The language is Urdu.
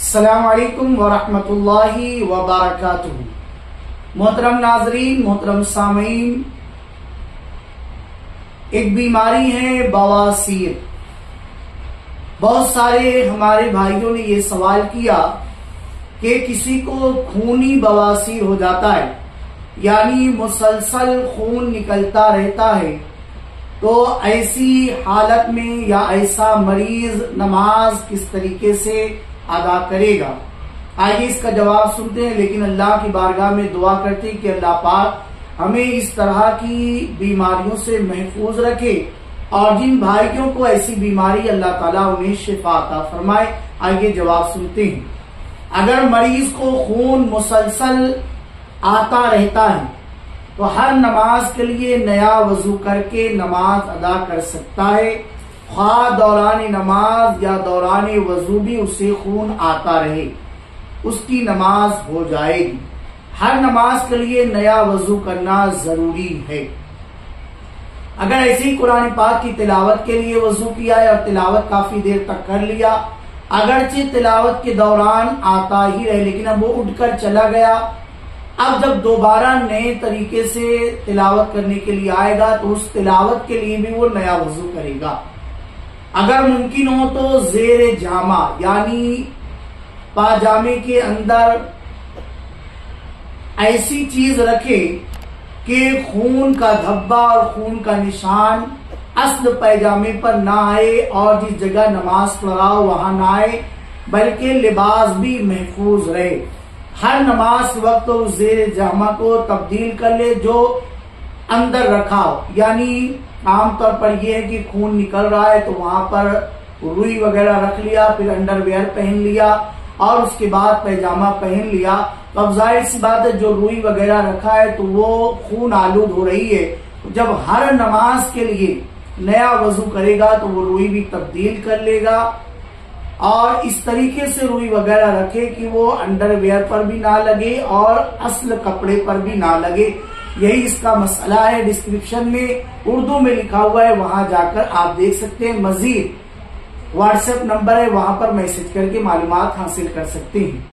السلام علیکم ورحمۃ اللہ وبرکاتہ۔ محترم ناظرین، محترم سامعین، ایک بیماری ہے بواسیر۔ بہت سارے ہمارے بھائیوں نے یہ سوال کیا کہ کسی کو خونی بواسیر ہو جاتا ہے، یعنی مسلسل خون نکلتا رہتا ہے، تو ایسی حالت میں یا ایسا مریض نماز کس طریقے سے ادا کرے گا؟ آئیے اس کا جواب سنتے ہیں، لیکن اللہ کی بارگاہ میں دعا کرتے ہیں کہ اللہ پاک ہمیں اس طرح کی بیماریوں سے محفوظ رکھے، اور جن بھائیوں کو ایسی بیماری اللہ تعالیٰ انہیں شفا عطا فرمائے۔ آئیے جواب سنتے ہیں۔ اگر مریض کو خون مسلسل آتا رہتا ہے تو ہر نماز کے لیے نیا وضو کر کے نماز ادا کر سکتا ہے، خواہ دوران نماز یا دوران وضو بھی اسے خون آتا رہے، اس کی نماز ہو جائے گی۔ ہر نماز کے لیے نیا وضو کرنا ضروری ہے۔ اگر ایسی قرآن پاک کی تلاوت کے لیے وضو کیا ہے اور تلاوت کافی دیر تک کر لیا، اگرچہ تلاوت کے دوران آتا ہی رہے لیکن اب وہ اٹھ کر چلا گیا، اب جب دوبارہ نئے طریقے سے تلاوت کرنے کے لیے آئے گا تو اس تلاوت کے لیے بھی وہ نیا وضو کرے گا۔ اگر ممکن ہو تو زیر جامہ یعنی پاجامے کے اندر ایسی چیز رکھے کہ خون کا دھبا اور خون کا نشان اصل پیجامے پر نہ آئے، اور جس جگہ نماز پڑھا ہو وہاں نہ آئے، بلکہ لباس بھی محفوظ رہے۔ ہر نماز کے وقت اس زیر جامہ کو تبدیل کر لے جو اندر رکھا ہو، یعنی عام طور پر یہ ہے کہ خون نکل رہا ہے تو وہاں پر روئی وغیرہ رکھ لیا، پھر انڈر ویئر پہن لیا اور اس کے بعد پیجامہ پہن لیا، تو اب ظاہر سی بات ہے جو روئی وغیرہ رکھا ہے تو وہ خون آلود ہو رہی ہے۔ جب ہر نماز کے لیے نیا وضو کرے گا تو وہ روئی بھی تبدیل کر لے گا، اور اس طریقے سے روئی وغیرہ رکھے کہ وہ انڈر ویئر پر بھی نہ لگے اور اصل کپڑے پر بھی نہ لگے۔ یہی اس کا مسئلہ ہے۔ ڈسکرپشن میں اردو میں لکھا ہوا ہے، وہاں جا کر آپ دیکھ سکتے ہیں۔ مزید واٹس ایپ نمبر ہے، وہاں پر میسج کر کے معلومات حاصل کر سکتے ہیں۔